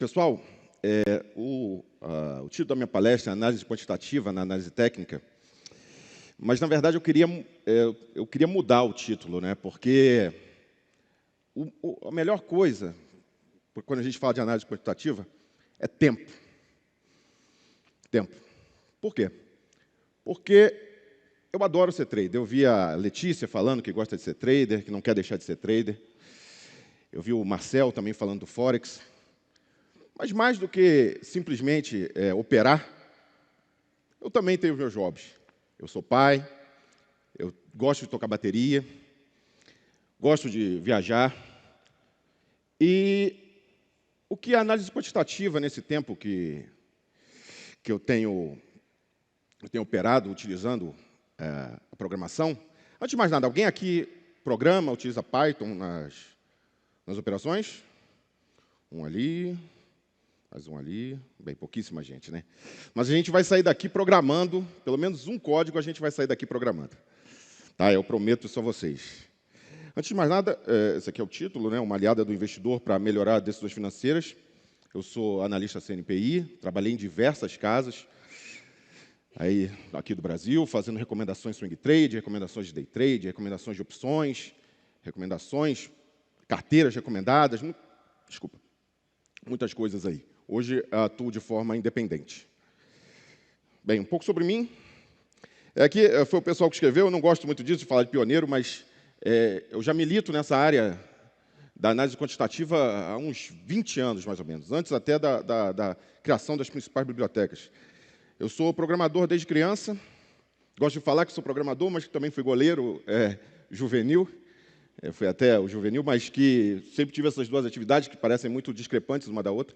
Pessoal, o título da minha palestra é Análise Quantitativa na Análise Técnica, mas, na verdade, eu queria mudar o título, né? Porque a melhor coisa, quando a gente fala de análise quantitativa, é tempo. Tempo. Por quê? Porque eu adoro ser trader. Eu vi a Letícia falando que gosta de ser trader, que não quer deixar de ser trader. Eu vi o Marcel também falando do Forex. Mas mais do que simplesmente operar, eu também tenho meus hobbies. Eu sou pai, eu gosto de tocar bateria, gosto de viajar. E o que a análise quantitativa, nesse tempo que eu tenho operado, utilizando a programação. Antes de mais nada, alguém aqui programa, utiliza Python nas operações? Um ali, mais um ali. Bem, pouquíssima gente, né? Mas a gente vai sair daqui programando, pelo menos um código a gente vai sair daqui programando. Tá? Eu prometo isso a vocês. Antes de mais nada, esse aqui é o título, né? Uma aliada do investidor para melhorar decisões financeiras. Eu sou analista CNPI, trabalhei em diversas casas aqui do Brasil, fazendo recomendações swing trade, recomendações de day trade, recomendações de opções, recomendações, carteiras recomendadas, muitas coisas aí. Hoje atuo de forma independente. Bem, um pouco sobre mim. Aqui foi o pessoal que escreveu, eu não gosto muito disso, de falar de pioneiro, mas eu já milito nessa área da análise quantitativa há uns 20 anos, mais ou menos, antes até da criação das principais bibliotecas. Eu sou programador desde criança, gosto de falar que sou programador, mas que também fui goleiro juvenil, fui até o juvenil, mas que sempre tive essas duas atividades que parecem muito discrepantes uma da outra.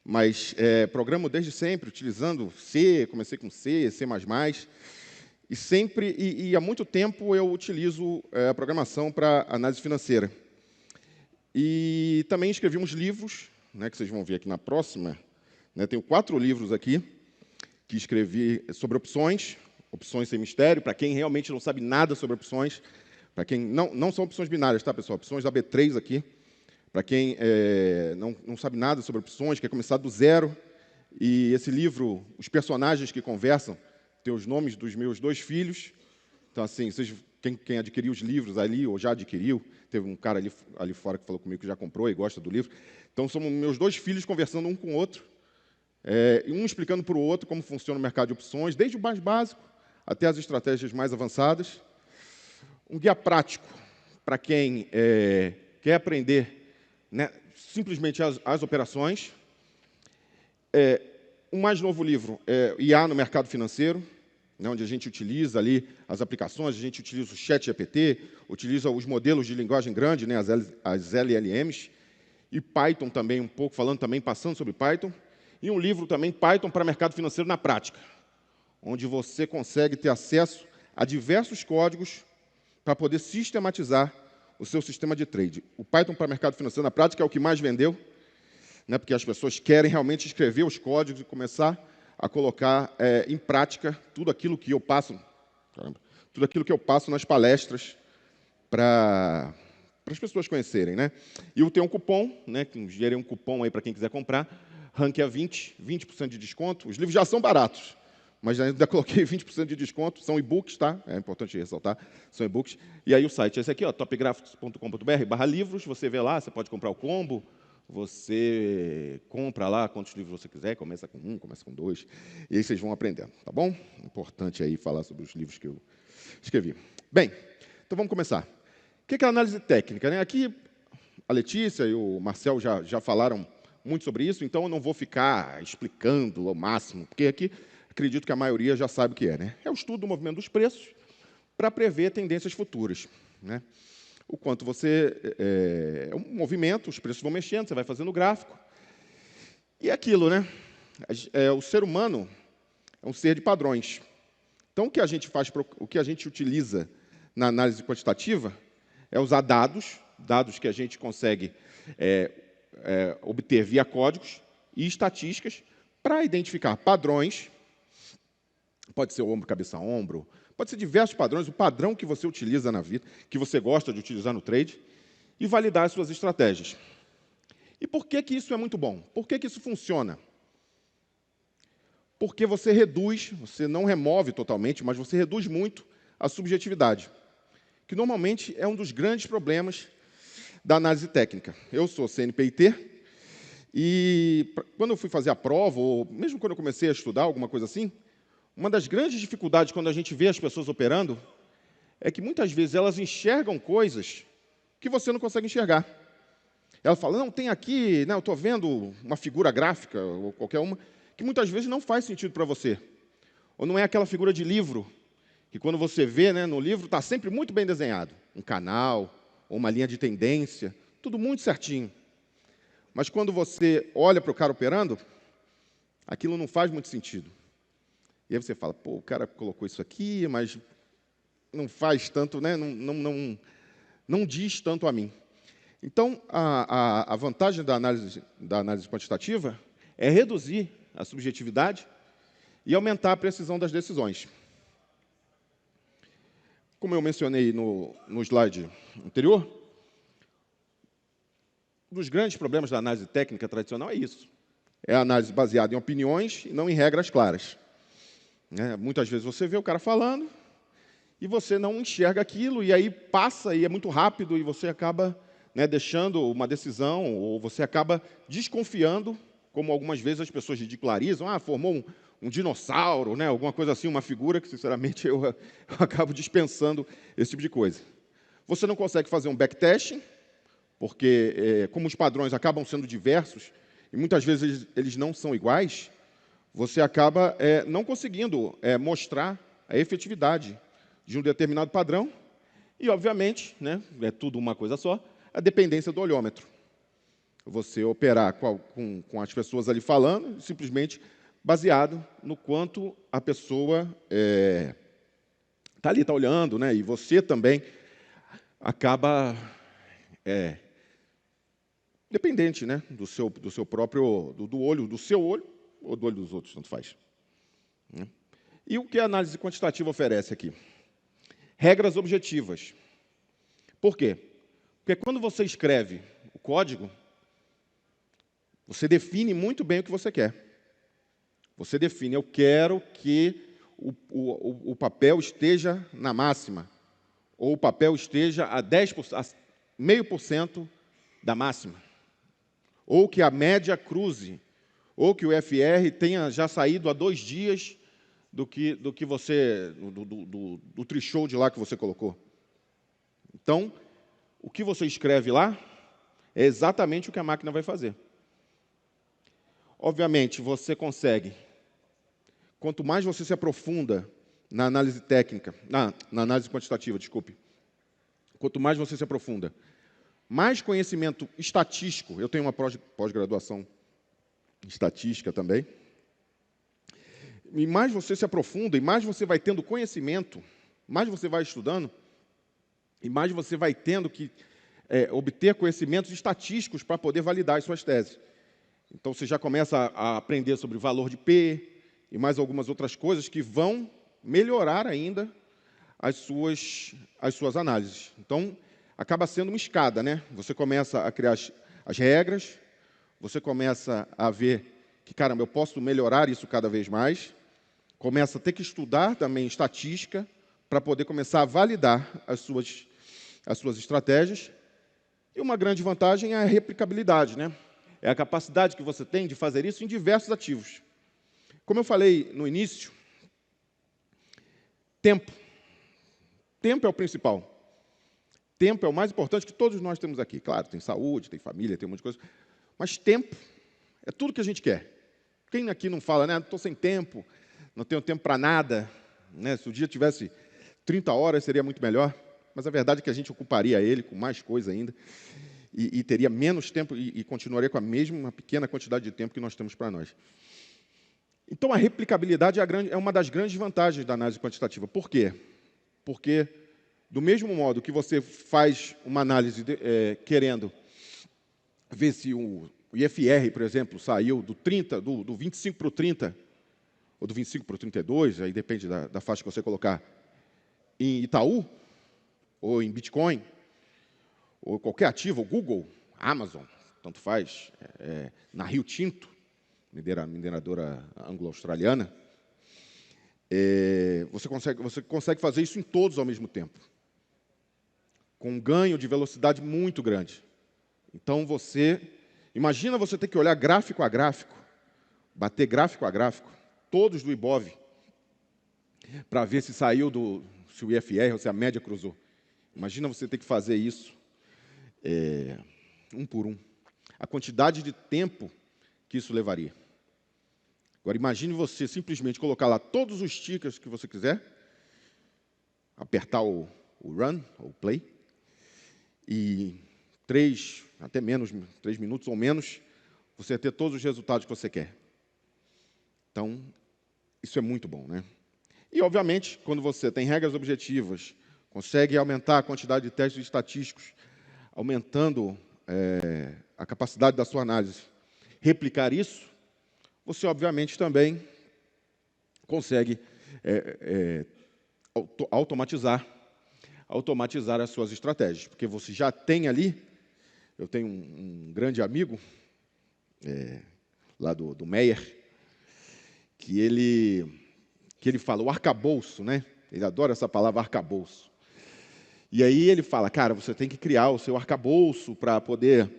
Mas programo desde sempre, utilizando C, comecei com C, C++, e sempre, e há muito tempo eu utilizo a programação para análise financeira. E também escrevi uns livros, né, que vocês vão ver aqui na próxima, né, tenho 4 livros aqui, que escrevi sobre opções sem mistério, para quem realmente não sabe nada sobre opções, para quem não são opções binárias, tá, pessoal? Opções da B3 aqui, para quem não sabe nada sobre opções, quer começar do zero. E esse livro, os personagens que conversam, tem os nomes dos meus 2 filhos. Então, assim, quem adquiriu os livros ali, ou já adquiriu, teve um cara ali fora que falou comigo que já comprou e gosta do livro. Então, são meus 2 filhos conversando um com o outro, um explicando para o outro como funciona o mercado de opções, desde o mais básico até as estratégias mais avançadas. Um guia prático para quem quer aprender, né, simplesmente as operações. O mais novo livro é IA no mercado financeiro, né, onde a gente utiliza ali as aplicações, a gente utiliza o ChatGPT, utiliza os modelos de linguagem grande, né, as LLMs, e Python também um pouco, passando sobre Python. E um livro também, Python para mercado financeiro na prática, onde você consegue ter acesso a diversos códigos para poder sistematizar o seu sistema de trade. O Python para mercado financeiro na prática é o que mais vendeu, né, porque as pessoas querem realmente escrever os códigos e começar a colocar em prática tudo aquilo que eu passo nas palestras para as pessoas conhecerem, né? E eu tenho um cupom, né, que gerei um cupom aí para quem quiser comprar, Rankia 20% de desconto. Os livros já são baratos, mas ainda coloquei 20% de desconto. São e-books, tá? É importante ressaltar, são e-books. E aí o site é esse aqui, ó, topgraphics.com.br/livros. Você vê lá, você pode comprar o combo, você compra lá quantos livros você quiser, começa com 1, começa com 2, e aí vocês vão aprendendo, tá bom? Importante aí falar sobre os livros que eu escrevi. Bem, então vamos começar. O que é a análise técnica, né? Aqui a Letícia e o Marcel já falaram muito sobre isso, então eu não vou ficar explicando ao máximo, porque aqui acredito que a maioria já sabe o que é, né? É o estudo do movimento dos preços para prever tendências futuras, né? O quanto você... É um movimento, os preços vão mexendo, você vai fazendo o gráfico. E aquilo, né? O ser humano é um ser de padrões. Então, o que a gente utiliza na análise quantitativa é usar dados que a gente consegue obter via códigos e estatísticas para identificar padrões. Pode ser ombro, cabeça, ombro, pode ser diversos padrões, o padrão que você utiliza na vida, que você gosta de utilizar no trade, e validar as suas estratégias. E por que que isso é muito bom? Por que que isso funciona? Porque você reduz, você não remove totalmente, mas você reduz muito a subjetividade, que normalmente é um dos grandes problemas da análise técnica. Eu sou CNPIT, e quando eu fui fazer a prova, ou mesmo quando eu comecei a estudar, alguma coisa assim, uma das grandes dificuldades quando a gente vê as pessoas operando é que muitas vezes elas enxergam coisas que você não consegue enxergar. Ela fala, não, tem aqui, eu estou vendo uma figura gráfica, ou qualquer uma, que muitas vezes não faz sentido para você. Ou não é aquela figura de livro, que quando você vê, no livro está sempre muito bem desenhado. Um canal, ou uma linha de tendência, tudo muito certinho. Mas quando você olha para o cara operando, aquilo não faz muito sentido. E aí você fala, pô, o cara colocou isso aqui, mas não faz tanto, não diz tanto a mim. Então, a vantagem da análise quantitativa é reduzir a subjetividade e aumentar a precisão das decisões. Como eu mencionei no slide anterior, um dos grandes problemas da análise técnica tradicional é isso. É a análise baseada em opiniões e não em regras claras. Muitas vezes você vê o cara falando e você não enxerga aquilo, e aí passa, e é muito rápido, e você acaba deixando uma decisão, ou você acaba desconfiando, como algumas vezes as pessoas ridicularizam, formou um dinossauro, alguma coisa assim, uma figura que, sinceramente, eu acabo dispensando esse tipo de coisa. Você não consegue fazer um backtesting, porque, como os padrões acabam sendo diversos, e muitas vezes eles não são iguais, você acaba não conseguindo mostrar a efetividade de um determinado padrão, e, obviamente, é tudo uma coisa só, a dependência do olhômetro. Você operar com as pessoas ali falando, simplesmente baseado no quanto a pessoa está ali, está olhando, e você também acaba dependente do seu próprio, do olho, do seu olho, ou do olho dos outros, tanto faz. E o que a análise quantitativa oferece aqui? Regras objetivas. Por quê? Porque quando você escreve o código, você define muito bem o que você quer. Você define, eu quero que o papel esteja na máxima, ou o papel esteja a 10%, a 0,5% da máxima, ou que a média cruze, ou que o FR tenha já saído há 2 dias do que você, do threshold lá que você colocou. Então, o que você escreve lá é exatamente o que a máquina vai fazer. Obviamente, você consegue, quanto mais você se aprofunda na análise técnica, na análise quantitativa, desculpe, quanto mais você se aprofunda, mais conhecimento estatístico, eu tenho uma pós-graduação em estatística também, e mais você se aprofunda, e mais você vai tendo conhecimento, mais você vai estudando, e mais você vai tendo que obter conhecimentos estatísticos para poder validar as suas teses. Então, você já começa a aprender sobre o valor de P e mais algumas outras coisas que vão melhorar ainda as suas análises. Então, acaba sendo uma escada, Você começa a criar as regras, você começa a ver que, caramba, eu posso melhorar isso cada vez mais, começa a ter que estudar também estatística para poder começar a validar as suas estratégias. E uma grande vantagem é a replicabilidade, É a capacidade que você tem de fazer isso em diversos ativos. Como eu falei no início, tempo. Tempo é o principal. Tempo é o mais importante que todos nós temos aqui. Claro, tem saúde, tem família, tem um monte de coisa. Mas tempo é tudo que a gente quer. Quem aqui não fala, estou sem tempo, não tenho tempo para nada, Se o dia tivesse 30 horas, seria muito melhor. Mas a verdade é que a gente ocuparia ele com mais coisa ainda. E teria menos tempo e continuaria com a mesma pequena quantidade de tempo que nós temos para nós. Então, a replicabilidade é uma das grandes vantagens da análise quantitativa. Por quê? Porque, do mesmo modo que você faz uma análise querendo ver se o IFR, por exemplo, saiu do 25 para o 30, ou do 25 para o 32, aí depende da faixa que você colocar, em Itaú, ou em Bitcoin, ou qualquer ativo, Google, Amazon, tanto faz, na Rio Tinto, mineradora anglo-australiana, você consegue fazer isso em todos ao mesmo tempo, com um ganho de velocidade muito grande. Então, imagina você ter que olhar gráfico a gráfico, bater gráfico a gráfico, todos do Ibov, para ver se se o IFR ou se a média cruzou. Imagina você ter que fazer isso um por um. A quantidade de tempo que isso levaria. Agora, imagine você simplesmente colocar lá todos os tickers que você quiser, apertar o run, ou play, e 3 minutos ou menos, você ter todos os resultados que você quer. Então, isso é muito bom, né? E, obviamente, quando você tem regras objetivas, consegue aumentar a quantidade de testes estatísticos, aumentando a capacidade da sua análise, replicar isso, você, obviamente, também consegue automatizar as suas estratégias, porque você já tem ali. Eu tenho um grande amigo, lá do Meyer, que ele fala o arcabouço, né? Ele adora essa palavra arcabouço. E aí ele fala, cara, você tem que criar o seu arcabouço para poder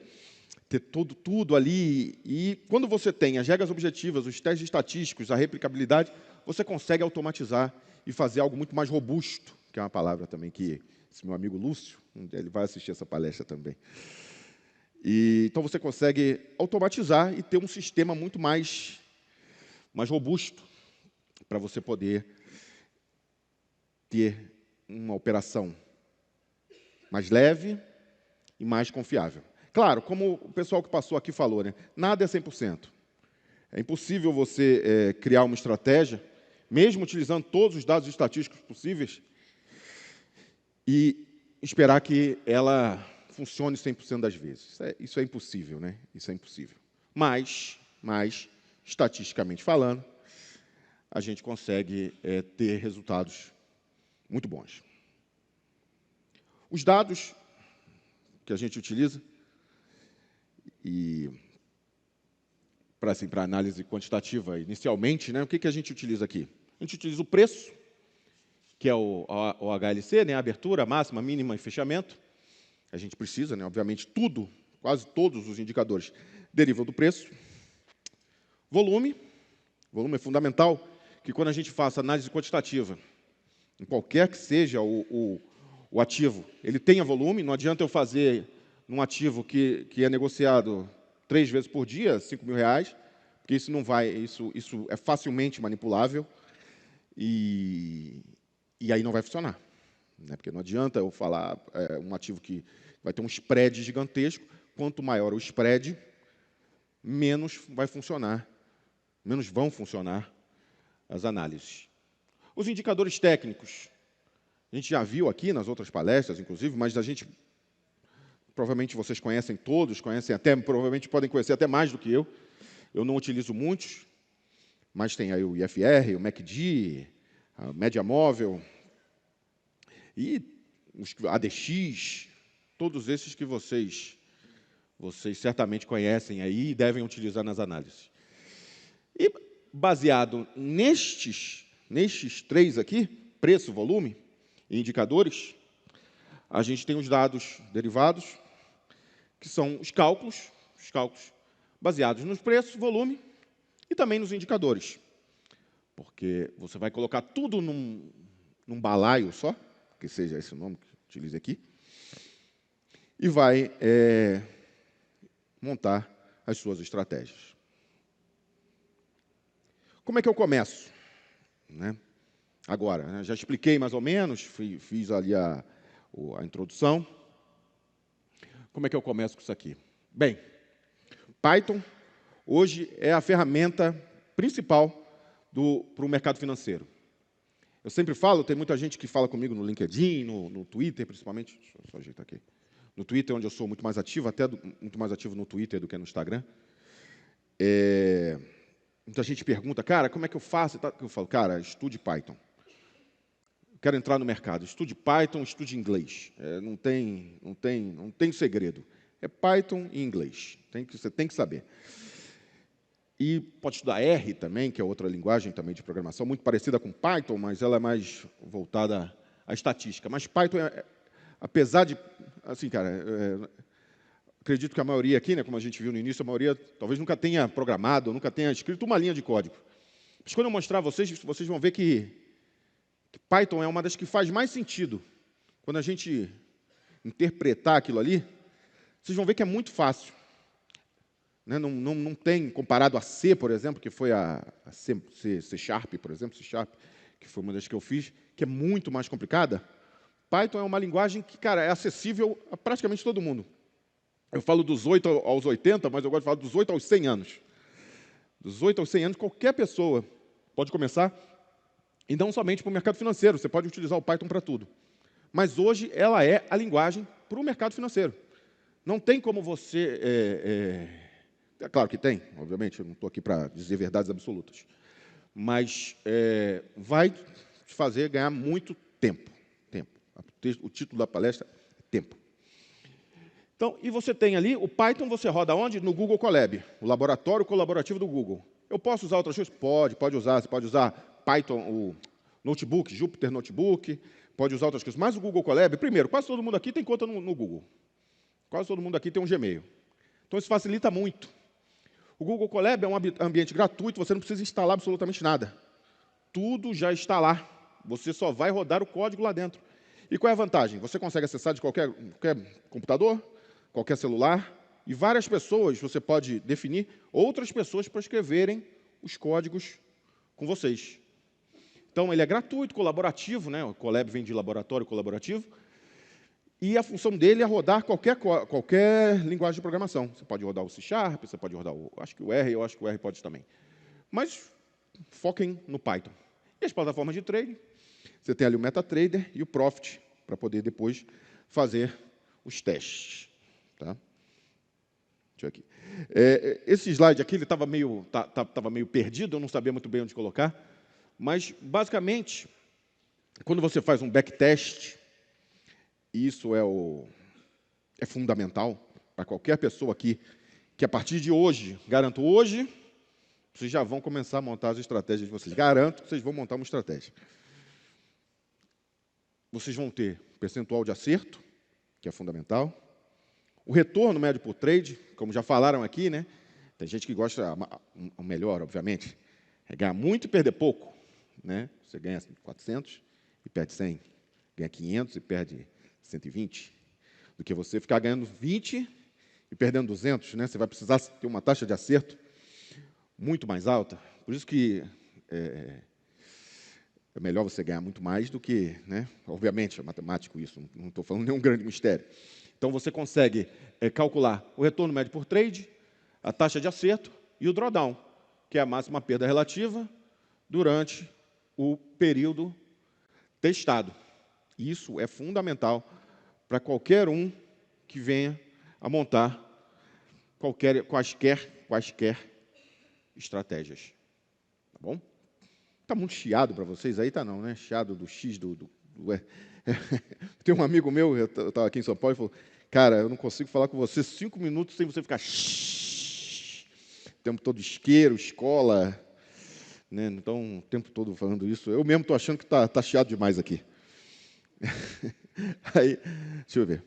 ter tudo ali. E quando você tem as regras objetivas, os testes estatísticos, a replicabilidade, você consegue automatizar e fazer algo muito mais robusto, que é uma palavra também que esse meu amigo Lúcio, ele vai assistir essa palestra também. Então você consegue automatizar e ter um sistema muito mais robusto para você poder ter uma operação mais leve e mais confiável. Claro, como o pessoal que passou aqui falou, né? Nada é 100%. É impossível você criar uma estratégia, mesmo utilizando todos os dados estatísticos possíveis, e esperar que ela funcione 100% das vezes. Isso é impossível, né? Isso é impossível. Mas, estatisticamente falando, a gente consegue ter resultados muito bons. Os dados que a gente utiliza para análise quantitativa inicialmente, né, o que a gente utiliza aqui? A gente utiliza o preço, que é o HLC, né, a abertura, a máxima, a mínima e fechamento. A gente precisa, né, obviamente, quase todos os indicadores derivam do preço. Volume é fundamental, que quando a gente faça análise quantitativa, em qualquer que seja o ativo, ele tenha volume. Não adianta eu fazer num ativo que é negociado 3 vezes por dia, R$5.000, porque isso não vai, isso é facilmente manipulável e aí não vai funcionar, né? Porque não adianta eu falar um ativo que vai ter um spread gigantesco. Quanto maior o spread, menos vão funcionar as análises. Os indicadores técnicos, a gente já viu aqui nas outras palestras, inclusive, mas provavelmente vocês conhecem todos, provavelmente podem conhecer até mais do que eu. Eu não utilizo muitos, mas tem aí o IFR, o MACD, a média móvel e os ADX, todos esses que vocês certamente conhecem aí e devem utilizar nas análises. E baseado nestes 3 aqui, preço, volume e indicadores, a gente tem os dados derivados, que são os cálculos baseados nos preços, volume e também nos indicadores. Porque você vai colocar tudo num balaio só, que seja esse o nome que utilize aqui, e vai montar as suas estratégias. Como é que eu começo? Né? Agora, né, já expliquei mais ou menos, fiz ali a introdução. Como é que eu começo com isso aqui? Bem, Python hoje é a ferramenta principal para o mercado financeiro. Eu sempre falo, tem muita gente que fala comigo no LinkedIn, no Twitter, principalmente. Deixa eu só ajeitar aqui. No Twitter, onde eu sou muito mais ativo, muito mais ativo no Twitter do que no Instagram. Muita gente pergunta, cara, como é que eu faço? Eu falo, cara, estude Python. Quero entrar no mercado, estude Python, estude inglês. Não tem segredo. É Python e inglês. Você tem que saber. E pode estudar R também, que é outra linguagem também de programação, muito parecida com Python, mas ela é mais voltada à estatística. Mas Python, apesar de... Assim, cara, acredito que a maioria aqui, né, como a gente viu no início, a maioria talvez nunca tenha programado, nunca tenha escrito uma linha de código. Mas quando eu mostrar a vocês, vocês vão ver que Python é uma das que faz mais sentido. Quando a gente interpretar aquilo ali, vocês vão ver que é muito fácil. Né? Não tem, comparado a C, por exemplo, que foi a C Sharp, por exemplo, C Sharp, que foi uma das que eu fiz, que é muito mais complicada. Python é uma linguagem que, cara, é acessível a praticamente todo mundo. Eu falo dos 8 aos 80, mas eu gosto de falar dos 8 aos 100 anos. Dos 8 aos 100 anos, qualquer pessoa pode começar, e não somente para o mercado financeiro, você pode utilizar o Python para tudo. Mas hoje ela é a linguagem para o mercado financeiro. Não tem como você... É claro que tem, obviamente, eu não estou aqui para dizer verdades absolutas. Mas vai te fazer ganhar muito tempo. O título da palestra é tempo. Então, e você tem ali, o Python você roda onde? No Google Colab, o laboratório colaborativo do Google. Eu posso usar outras coisas? Pode usar. Você pode usar Python, o Notebook, Jupyter Notebook, pode usar outras coisas. Mas o Google Colab, primeiro, quase todo mundo aqui tem conta no Google. Quase todo mundo aqui tem um Gmail. Então, isso facilita muito. O Google Colab é um ambiente gratuito, você não precisa instalar absolutamente nada. Tudo já está lá. Você só vai rodar o código lá dentro. E qual é a vantagem? Você consegue acessar de qualquer computador, qualquer celular, e várias pessoas, você pode definir outras pessoas para escreverem os códigos com vocês. Então, ele é gratuito, colaborativo, né? O Colab vem de laboratório colaborativo, e a função dele é rodar qualquer linguagem de programação. Você pode rodar o C Sharp, você pode rodar acho que o R, eu acho que o R pode também. Mas foquem no Python. E as plataformas de trading, você tem ali o MetaTrader e o Profit, para poder depois fazer os testes. Tá? Deixa eu aqui. Esse slide aqui estava meio perdido, eu não sabia muito bem onde colocar, mas, basicamente, quando você faz um backtest, isso é fundamental para qualquer pessoa aqui, que a partir de hoje, garanto hoje, vocês já vão começar a montar as estratégias de vocês. Garanto que vocês vão montar uma estratégia. Vocês vão ter percentual de acerto, que é fundamental. O retorno médio por trade, como já falaram aqui, né? Tem gente que gosta, o melhor, obviamente, é ganhar muito e perder pouco. Né? Você ganha 400 e perde 100. Ganha 500 e perde 120. Do que você ficar ganhando 20 e perdendo 200. Né? Você vai precisar ter uma taxa de acerto muito mais alta. Por isso que é melhor você ganhar muito mais do que... Né? Obviamente, é matemático isso, não estou falando nenhum grande mistério. Então, você consegue calcular o retorno médio por trade, a taxa de acerto e o drawdown, que é a máxima perda relativa durante o período testado. Isso é fundamental para qualquer um que venha a montar quaisquer estratégias. Tá bom? Está muito chiado para vocês aí? Tá não, né? Chiado do X, Tem um amigo meu, eu estava aqui em São Paulo, e falou, cara, eu não consigo falar com você 5 minutos sem você ficar o tempo todo isqueiro, escola, né? Então, o tempo todo falando isso. Eu mesmo estou achando que está chiado demais aqui. Aí, deixa eu ver.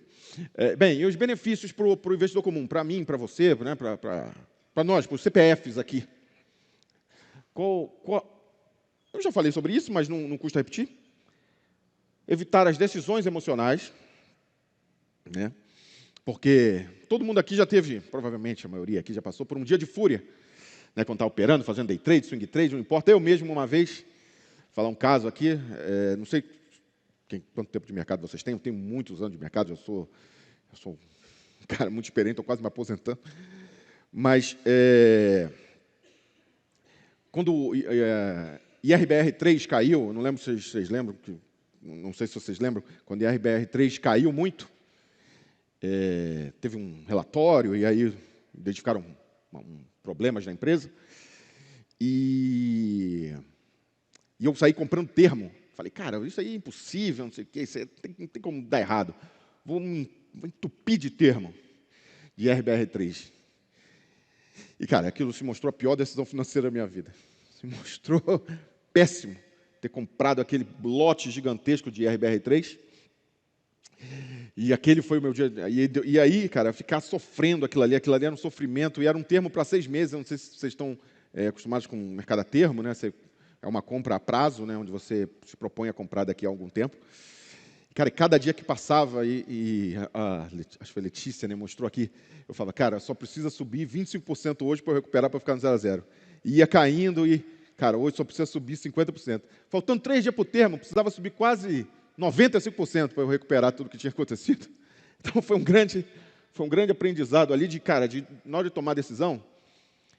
Bem, e os benefícios para o investidor comum, para mim, para você, né? para nós, para os CPFs aqui. Eu já falei sobre isso, mas não custa repetir. Evitar as decisões emocionais, né? Porque todo mundo aqui já teve, provavelmente a maioria aqui já passou por um dia de fúria, né? Quando está operando, fazendo day trade, swing trade, não importa. Eu mesmo, uma vez, falar um caso aqui, não sei quanto tempo de mercado vocês têm, eu tenho muitos anos de mercado, eu sou um cara muito experiente, estou quase me aposentando. Mas, quando o IRBR3 caiu, não lembro se vocês lembram, não sei se vocês lembram, quando o IRBR3 caiu muito, teve um relatório, e aí identificaram problemas na empresa, e eu saí comprando termo. Falei, cara, isso aí é impossível, não sei o quê, não tem como dar errado. Vou entupir de termo. de RBR3. E, cara, aquilo se mostrou a pior decisão financeira da minha vida. Se mostrou péssimo ter comprado aquele lote gigantesco de RBR3. E aquele foi o meu dia. E aí, cara, ficar sofrendo aquilo ali era um sofrimento, e era um termo para 6 meses. Eu não sei se vocês estão acostumados com o mercado a termo, né? É uma compra a prazo, né? Onde você se propõe a comprar daqui a algum tempo. Cara, cada dia que passava, acho que foi a Letícia, né, mostrou aqui, eu falava, cara, só precisa subir 25% hoje para eu recuperar para ficar no 0 a 0. E ia caindo e, cara, hoje só precisa subir 50%. Faltando 3 dias para o termo, precisava subir quase 95% para eu recuperar tudo que tinha acontecido. Então foi um grande aprendizado ali na hora de tomar decisão,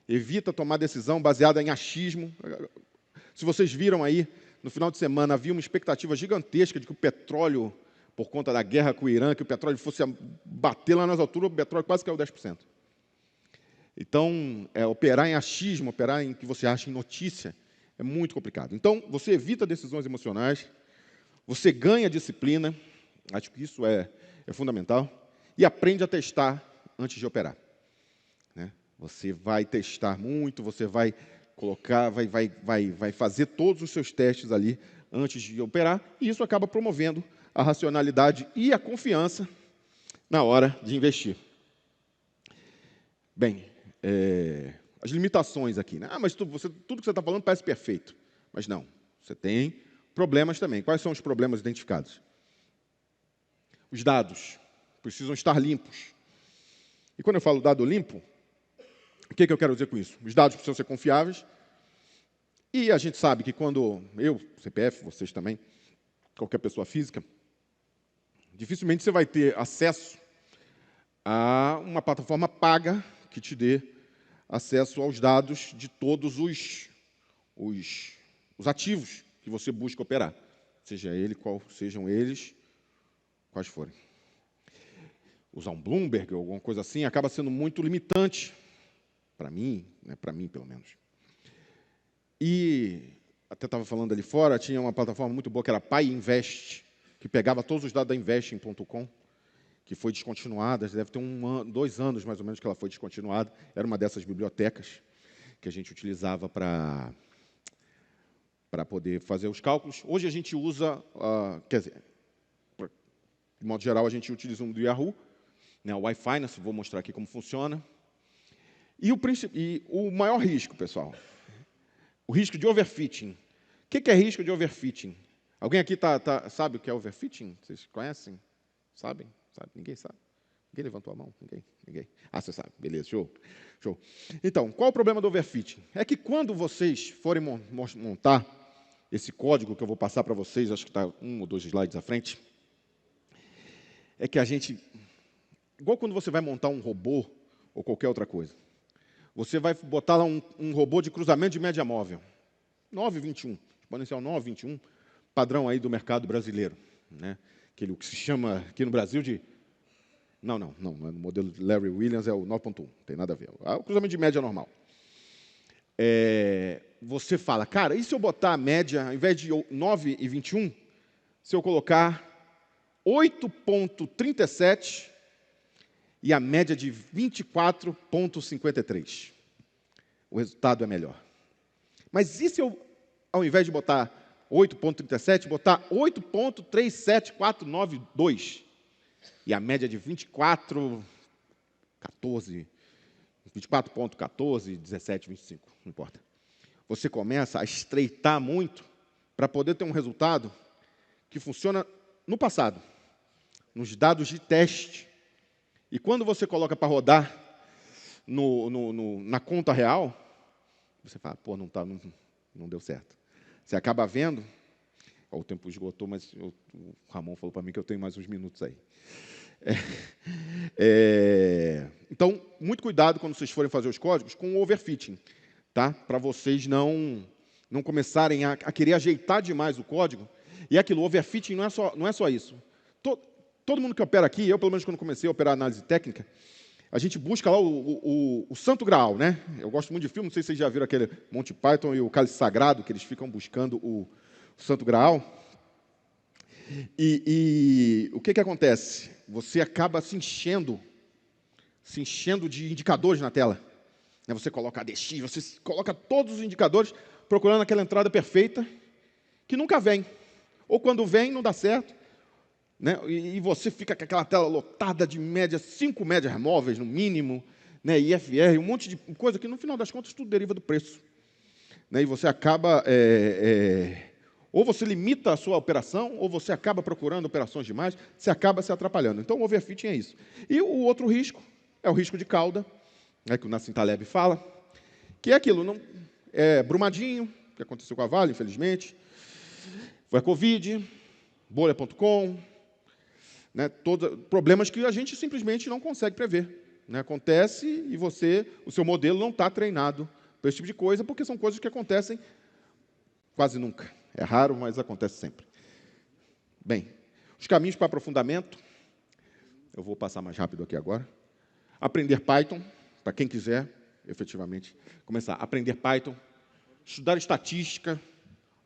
evita tomar decisão baseada em achismo. Se vocês viram aí, no final de semana havia uma expectativa gigantesca de que o petróleo, por conta da guerra com o Irã, que o petróleo fosse bater lá nas alturas, o petróleo quase caiu 10%. Então, operar em achismo, operar em que você acha em notícia, é muito complicado. Então, você evita decisões emocionais, você ganha disciplina, acho que isso é fundamental, e aprende a testar antes de operar. Né? Você vai testar muito, você vai colocar, vai fazer todos os seus testes ali antes de operar, e isso acaba promovendo a racionalidade e a confiança na hora de investir. Bem, as limitações aqui, né? Mas tudo que você está falando parece perfeito. Mas não, você tem problemas também. Quais são os problemas identificados? Os dados precisam estar limpos. E quando eu falo dado limpo, o que eu quero dizer com isso? Os dados precisam ser confiáveis. E a gente sabe que quando eu, CPF, vocês também, qualquer pessoa física, dificilmente você vai ter acesso a uma plataforma paga que te dê acesso aos dados de todos os ativos que você busca operar, sejam eles quais forem. Usar um Bloomberg ou alguma coisa assim acaba sendo muito limitante para mim, né, para mim pelo menos. E até estava falando ali fora, tinha uma plataforma muito boa que era PyInvest, que pegava todos os dados da Investing.com, que foi descontinuada, deve ter 2 anos mais ou menos que ela foi descontinuada. Era uma dessas bibliotecas que a gente utilizava para poder fazer os cálculos. Hoje a gente usa, quer dizer, de modo geral, a gente utiliza um do Yahoo, né, o iFinance, vou mostrar aqui como funciona. E o maior risco, pessoal, o risco de overfitting. O que é risco de overfitting? Alguém aqui sabe o que é overfitting? Vocês conhecem? Sabem? Ninguém sabe? Ninguém levantou a mão? Ninguém. Ah, você sabe. Beleza, show. Então, qual o problema do overfitting? É que quando vocês forem montar esse código que eu vou passar para vocês, acho que está 1 ou 2 slides à frente, é que a gente, igual quando você vai montar um robô ou qualquer outra coisa, você vai botar lá um robô de cruzamento de média móvel, 921, exponencial 921, padrão aí do mercado brasileiro, né? O que se chama aqui no Brasil de... Não, no modelo Larry Williams é o 9.1, não tem nada a ver. É o cruzamento de média normal. Você fala, cara, e se eu botar a média, ao invés de 9,21, se eu colocar 8,37 e a média de 24,53? O resultado é melhor. Mas e se eu, ao invés de botar 8,37, botar 8,37492 e a média de 24,14, 17, 25, não importa. Você começa a estreitar muito para poder ter um resultado que funciona no passado, nos dados de teste. E quando você coloca para rodar na conta real, você fala, pô, não deu certo. Você acaba vendo, o tempo esgotou, mas o Ramon falou para mim que eu tenho mais uns minutos aí. Então, muito cuidado quando vocês forem fazer os códigos com o overfitting, tá? Para vocês não começarem a querer ajeitar demais o código. E aquilo, o overfitting não é só isso. Todo mundo que opera aqui, eu pelo menos quando comecei a operar análise técnica, a gente busca lá o Santo Graal, né? Eu gosto muito de filme, não sei se vocês já viram aquele Monty Python e o Cálice Sagrado, que eles ficam buscando o Santo Graal. E o que acontece? Você acaba se enchendo se enchendo de indicadores na tela. Você coloca ADX, você coloca todos os indicadores procurando aquela entrada perfeita, que nunca vem. Ou quando vem, não dá certo. E você fica com aquela tela lotada de médias, 5 médias móveis no mínimo, IFR, um monte de coisa que, no final das contas, tudo deriva do preço. E você acaba... ou você limita a sua operação, ou você acaba procurando operações demais, você acaba se atrapalhando. Então, o overfitting é isso. E o outro risco é o risco de cauda, que o Nassim Taleb fala, que é aquilo, Brumadinho, que aconteceu com a Vale, infelizmente, foi a Covid, bolha.com, problemas que a gente simplesmente não consegue prever. Acontece e o seu modelo não está treinado para esse tipo de coisa, porque são coisas que acontecem quase nunca. É raro, mas acontece sempre. Bem, os caminhos para aprofundamento, eu vou passar mais rápido aqui agora. Aprender Python, para quem quiser, efetivamente, começar a aprender Python, estudar estatística,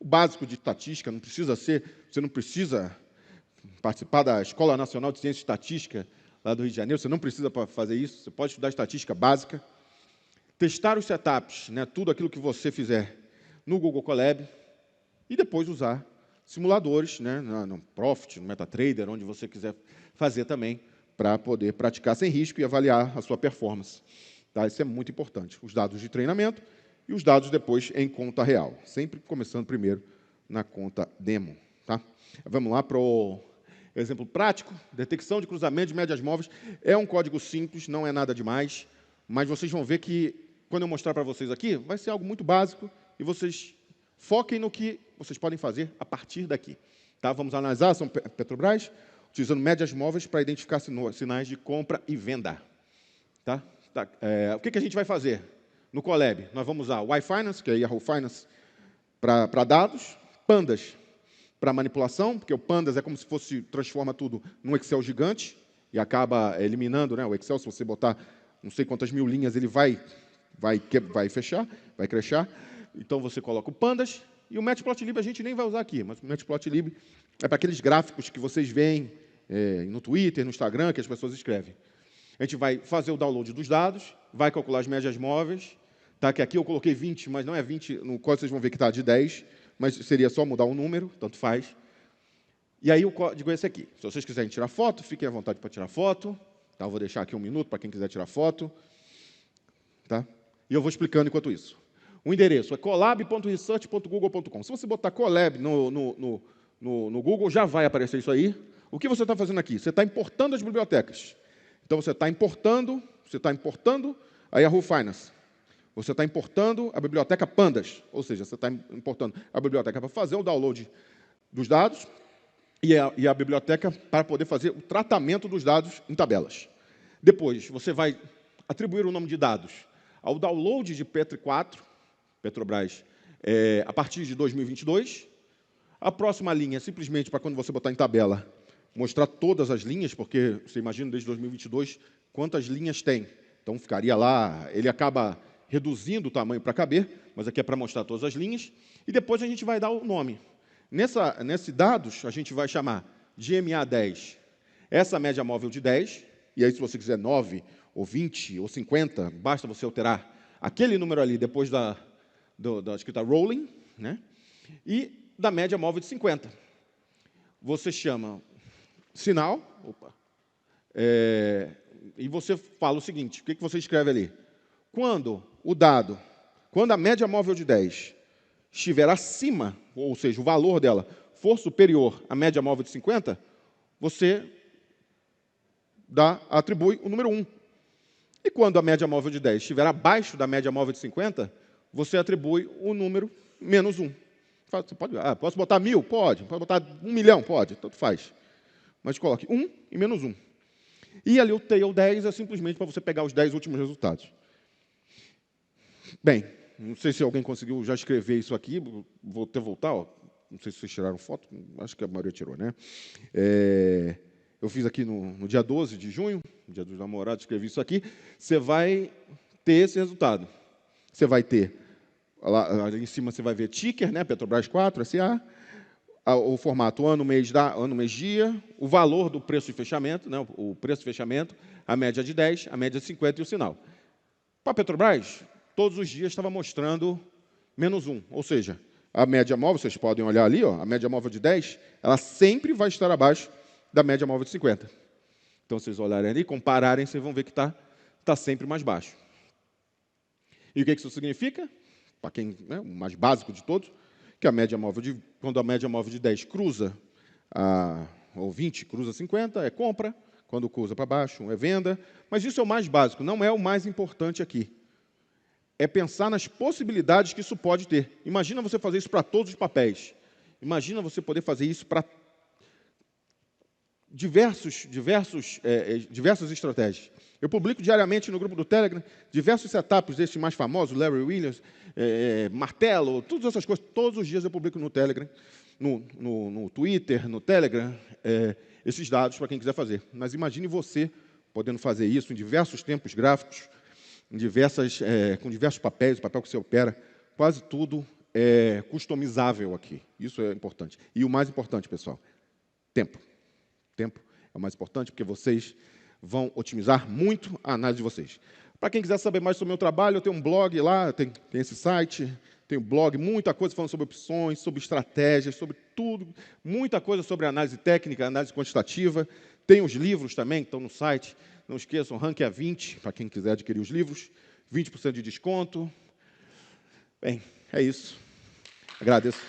o básico de estatística, você não precisa participar da Escola Nacional de Ciência e Estatística, lá do Rio de Janeiro, você não precisa fazer isso, você pode estudar estatística básica, testar os setups, tudo aquilo que você fizer no Google Colab, e depois usar simuladores, no Profit, no MetaTrader, onde você quiser fazer também, para poder praticar sem risco e avaliar a sua performance. Isso é muito importante. Os dados de treinamento e os dados depois em conta real. Sempre começando primeiro na conta demo. Vamos lá para o exemplo prático. Detecção de cruzamento de médias móveis. É um código simples, não é nada demais, mas vocês vão ver que, quando eu mostrar para vocês aqui, vai ser algo muito básico e vocês foquem no que vocês podem fazer a partir daqui. Vamos analisar a ação Petrobras, utilizando médias móveis para identificar sinais de compra e venda. O que a gente vai fazer? No Colab, nós vamos usar o iFinance, que é Yahoo Finance, para dados, Pandas para manipulação, porque o Pandas é como se transforma tudo num Excel gigante e acaba eliminando, o Excel, se você botar não sei quantas mil linhas, ele vai fechar, vai crashar. Então, você coloca o Pandas e o Matplotlib a gente nem vai usar aqui, mas o Matplotlib é para aqueles gráficos que vocês veem no Twitter, no Instagram, que as pessoas escrevem. A gente vai fazer o download dos dados, vai calcular as médias móveis, que aqui eu coloquei 20, mas não é 20, no código vocês vão ver que está de 10, mas seria só mudar um número, tanto faz. E aí o código é esse aqui. Se vocês quiserem tirar foto, fiquem à vontade para tirar foto. Eu vou deixar aqui 1 minuto para quem quiser tirar foto. E eu vou explicando enquanto isso. O endereço é colab.research.google.com. Se você botar Colab no Google, já vai aparecer isso aí. O que você está fazendo aqui? Você está importando as bibliotecas. Então, você está importando a Yahoo Finance. Você está importando a biblioteca Pandas, ou seja, você está importando a biblioteca para fazer o download dos dados e a biblioteca para poder fazer o tratamento dos dados em tabelas. Depois, você vai atribuir o nome de dados ao download de Petri 4, Petrobras, a partir de 2022. A próxima linha é simplesmente para quando você botar em tabela, mostrar todas as linhas, porque você imagina desde 2022 quantas linhas tem. Então, ficaria lá, ele acaba reduzindo o tamanho para caber, mas aqui é para mostrar todas as linhas. E depois a gente vai dar o nome. Nesse dados, a gente vai chamar de MA10 essa média móvel de 10, e aí se você quiser 9, ou 20, ou 50, basta você alterar aquele número ali depois da escrita rolling, e da média móvel de 50. Você chama sinal, e você fala o seguinte, o que você escreve ali? Quando a média móvel de 10 estiver acima, ou seja, o valor dela for superior à média móvel de 50, você atribui o número 1. E quando a média móvel de 10 estiver abaixo da média móvel de 50, você atribui o número menos 1. Você pode, posso botar 1000? Pode. Pode botar 1 milhão? Pode. Tanto faz. Mas coloque 1 e menos 1. E ali o tail 10 é simplesmente para você pegar os 10 últimos resultados. Bem, não sei se alguém conseguiu já escrever isso aqui. Vou até voltar. Não sei se vocês tiraram foto. Acho que a maioria tirou, né? Eu fiz aqui no dia 12 de junho, dia dos namorados, escrevi isso aqui. Você vai ter esse resultado. Você vai ter, lá em cima você vai ver ticker, Petrobras 4, SA. o formato ano, mês, dia, o valor do preço de fechamento, né, o preço de fechamento, a média de 10, a média de 50 e o sinal. Para a Petrobras, todos os dias estava mostrando -1, ou seja, a média móvel, vocês podem olhar ali, ó, a média móvel de 10, ela sempre vai estar abaixo da média móvel de 50. Então, se vocês olharem ali, compararem, vocês vão ver que está sempre mais baixo. E o que isso significa? Para quem, né, o mais básico de todos, que quando a média móvel de 10 cruza, ou 20 cruza 50, é compra, quando cruza para baixo, é venda. Mas isso é o mais básico, não é o mais importante aqui. É pensar nas possibilidades que isso pode ter. Imagina você fazer isso para todos os papéis. Imagina você poder fazer isso para diversas estratégias. Eu publico diariamente no grupo do Telegram diversos setups desses mais famosos, Larry Williams, martelo, todas essas coisas. Todos os dias eu publico no Telegram, no Twitter, no Telegram, esses dados para quem quiser fazer. Mas imagine você podendo fazer isso em diversos tempos gráficos, com diversos papéis, o papel que você opera, quase tudo é customizável aqui. Isso é importante. E o mais importante, pessoal, tempo. Tempo é o mais importante, porque vocês vão otimizar muito a análise de vocês. Para quem quiser saber mais sobre o meu trabalho, eu tenho um blog lá, tem esse site, tem um blog, muita coisa falando sobre opções, sobre estratégias, sobre tudo, muita coisa sobre análise técnica, análise quantitativa. Tem os livros também, que estão no site. Não esqueçam, Rank a 20, para quem quiser adquirir os livros, 20% de desconto. Bem, é isso. Agradeço.